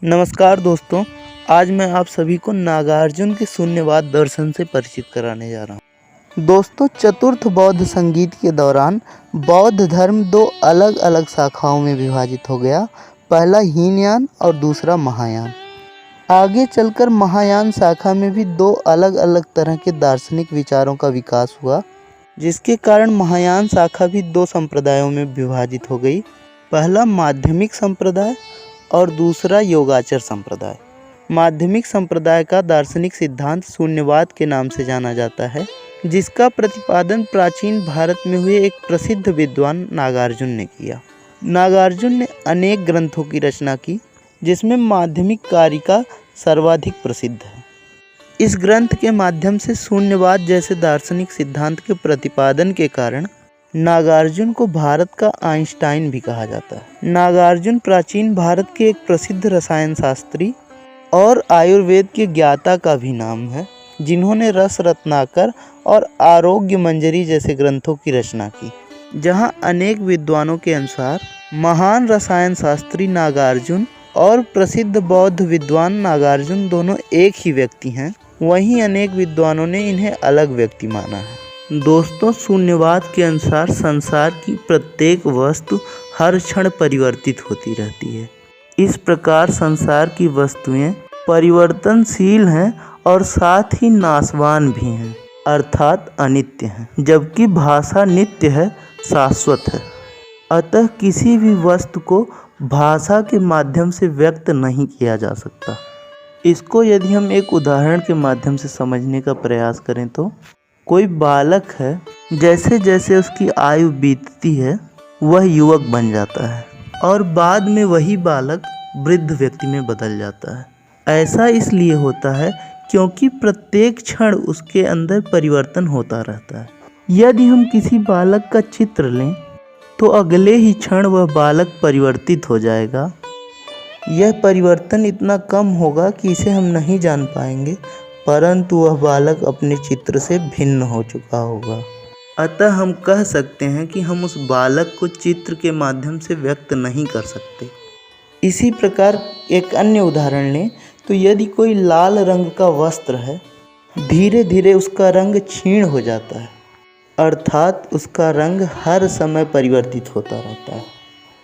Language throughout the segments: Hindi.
नमस्कार दोस्तों, आज मैं आप सभी को नागार्जुन के शून्यवाद दर्शन से परिचित कराने जा रहा हूँ। दोस्तों, चतुर्थ बौद्ध संगीत के दौरान बौद्ध धर्म दो अलग अलग शाखाओं में विभाजित हो गया। पहला हीनयान और दूसरा महायान। आगे चलकर महायान शाखा में भी दो अलग अलग तरह के दार्शनिक विचारों का विकास हुआ, जिसके कारण महायान शाखा भी दो संप्रदायों में विभाजित हो गई। पहला माध्यमिक संप्रदाय और दूसरा योगाचर संप्रदाय। माध्यमिक संप्रदाय का दार्शनिक सिद्धांत शून्यवाद के नाम से जाना जाता है, जिसका प्रतिपादन प्राचीन भारत में हुए एक प्रसिद्ध विद्वान नागार्जुन ने किया। नागार्जुन ने अनेक ग्रंथों की रचना की, जिसमें माध्यमिक कारिका सर्वाधिक प्रसिद्ध है। इस ग्रंथ के माध्यम से शून्यवाद जैसे दार्शनिक सिद्धांत के प्रतिपादन के कारण नागार्जुन को भारत का आइंस्टाइन भी कहा जाता है। नागार्जुन प्राचीन भारत के एक प्रसिद्ध रसायन शास्त्री और आयुर्वेद के ज्ञाता का भी नाम है, जिन्होंने रस रत्नाकर और आरोग्य मंजरी जैसे ग्रंथों की रचना की। जहां अनेक विद्वानों के अनुसार महान रसायन शास्त्री नागार्जुन और प्रसिद्ध बौद्ध विद्वान नागार्जुन दोनों एक ही व्यक्ति हैं, वहीं अनेक विद्वानों ने इन्हें अलग व्यक्ति माना है। दोस्तों, शून्यवाद के अनुसार संसार की प्रत्येक वस्तु हर क्षण परिवर्तित होती रहती है। इस प्रकार संसार की वस्तुएं परिवर्तनशील हैं और साथ ही नाशवान भी हैं, अर्थात अनित्य हैं, जबकि भाषा नित्य है, शाश्वत है। अतः किसी भी वस्तु को भाषा के माध्यम से व्यक्त नहीं किया जा सकता। इसको यदि हम एक उदाहरण के माध्यम से समझने का प्रयास करें तो कोई बालक है, जैसे जैसे उसकी आयु बीतती है वह युवक बन जाता है और बाद में वही बालक वृद्ध व्यक्ति में बदल जाता है। ऐसा इसलिए होता है क्योंकि प्रत्येक क्षण उसके अंदर परिवर्तन होता रहता है। यदि हम किसी बालक का चित्र लें तो अगले ही क्षण वह बालक परिवर्तित हो जाएगा। यह परिवर्तन इतना कम होगा कि इसे हम नहीं जान पाएंगे, परंतु वह बालक अपने चित्र से भिन्न हो चुका होगा। अतः हम कह सकते हैं कि हम उस बालक को चित्र के माध्यम से व्यक्त नहीं कर सकते। इसी प्रकार एक अन्य उदाहरण लें तो यदि कोई लाल रंग का वस्त्र है, धीरे धीरे उसका रंग क्षीण हो जाता है, अर्थात उसका रंग हर समय परिवर्तित होता रहता है।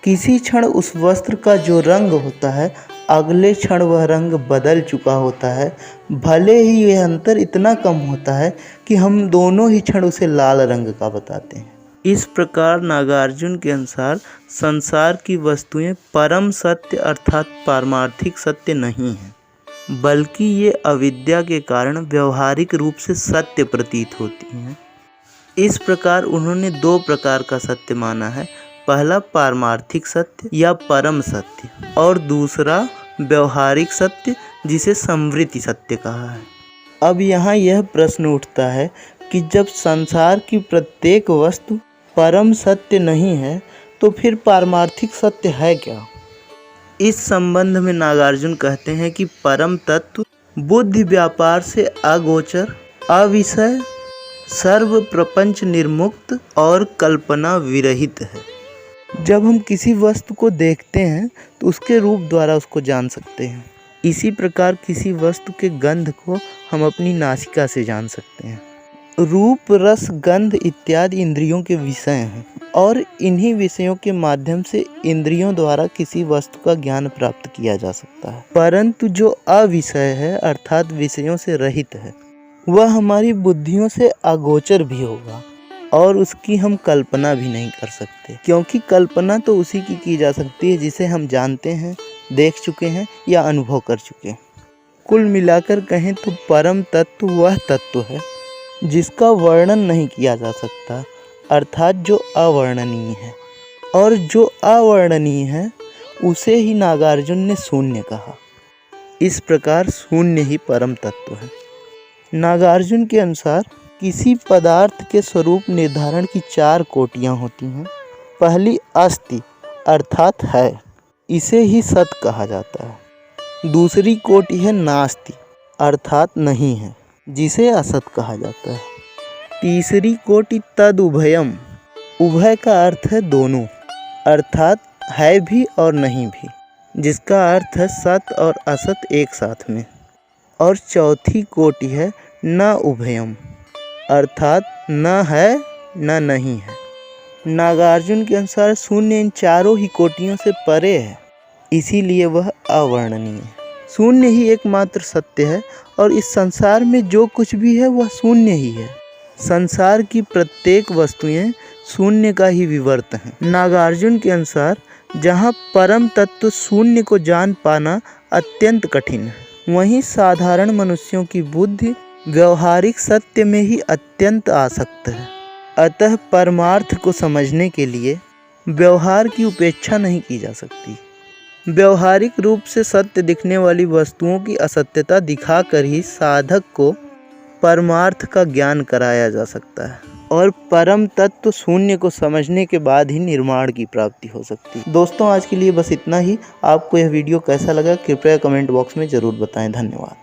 किसी क्षण उस वस्त्र का जो रंग होता है, अगले क्षण वह रंग बदल चुका होता है, भले ही यह अंतर इतना कम होता है कि हम दोनों ही क्षण उसे लाल रंग का बताते हैं। इस प्रकार नागार्जुन के अनुसार संसार की वस्तुएं परम सत्य अर्थात पारमार्थिक सत्य नहीं हैं, बल्कि ये अविद्या के कारण व्यवहारिक रूप से सत्य प्रतीत होती हैं। इस प्रकार उन्होंने दो प्रकार का सत्य माना है, पहला पारमार्थिक सत्य या परम सत्य और दूसरा व्यवहारिक सत्य, जिसे संवृत्ति सत्य कहा है। अब यहाँ यह प्रश्न उठता है कि जब संसार की प्रत्येक वस्तु परम सत्य नहीं है तो फिर पारमार्थिक सत्य है क्या? इस संबंध में नागार्जुन कहते हैं कि परम तत्व बुद्धि व्यापार से अगोचर, अविषय, सर्व प्रपंच निर्मुक्त और कल्पना विरहित है। जब हम किसी वस्तु को देखते हैं तो उसके रूप द्वारा उसको जान सकते हैं। इसी प्रकार किसी वस्तु के गंध को हम अपनी नासिका से जान सकते हैं। रूप, रस, गंध इत्यादि इंद्रियों के विषय हैं और इन्हीं विषयों के माध्यम से इंद्रियों द्वारा किसी वस्तु का ज्ञान प्राप्त किया जा सकता है। परंतु जो अविषय है अर्थात विषयों से रहित है, वह हमारी बुद्धियों से अगोचर भी होगा और उसकी हम कल्पना भी नहीं कर सकते, क्योंकि कल्पना तो उसी की जा सकती है जिसे हम जानते हैं, देख चुके हैं या अनुभव कर चुके हैं। कुल मिलाकर कहें तो परम तत्व वह तत्व है जिसका वर्णन नहीं किया जा सकता, अर्थात जो अवर्णनीय है, और जो अवर्णनीय है उसे ही नागार्जुन ने शून्य कहा। इस प्रकार शून्य ही परम तत्व है। नागार्जुन के अनुसार किसी पदार्थ के स्वरूप निर्धारण की चार कोटियाँ होती हैं। पहली अस्ति अर्थात है, इसे ही सत कहा जाता है। दूसरी कोटि है नास्ति अर्थात नहीं है, जिसे असत कहा जाता है। तीसरी कोटि तद उभयम, उभय का अर्थ है दोनों, अर्थात है भी और नहीं भी। जिसका अर्थ है सत और असत एक साथ में। और चौथी कोटि है न उभयम, अर्थात न है न नहीं है। नागार्जुन के अनुसार शून्य इन चारों ही कोटियों से परे है, इसीलिए वह अवर्णनीय है। शून्य ही एकमात्र सत्य है और इस संसार में जो कुछ भी है वह शून्य ही है। संसार की प्रत्येक वस्तुएं शून्य का ही विवर्त हैं। नागार्जुन के अनुसार जहाँ परम तत्व शून्य को जान पाना अत्यंत कठिन है, वहीं साधारण मनुष्यों की बुद्धि व्यवहारिक सत्य में ही अत्यंत आसक्त है। अतः परमार्थ को समझने के लिए व्यवहार की उपेक्षा नहीं की जा सकती। व्यवहारिक रूप से सत्य दिखने वाली वस्तुओं की असत्यता दिखाकर ही साधक को परमार्थ का ज्ञान कराया जा सकता है और परम तत्व शून्य को समझने के बाद ही निर्माण की प्राप्ति हो सकती है। दोस्तों, आज के लिए बस इतना ही। आपको यह वीडियो कैसा लगा कृपया कमेंट बॉक्स में ज़रूर बताएं। धन्यवाद।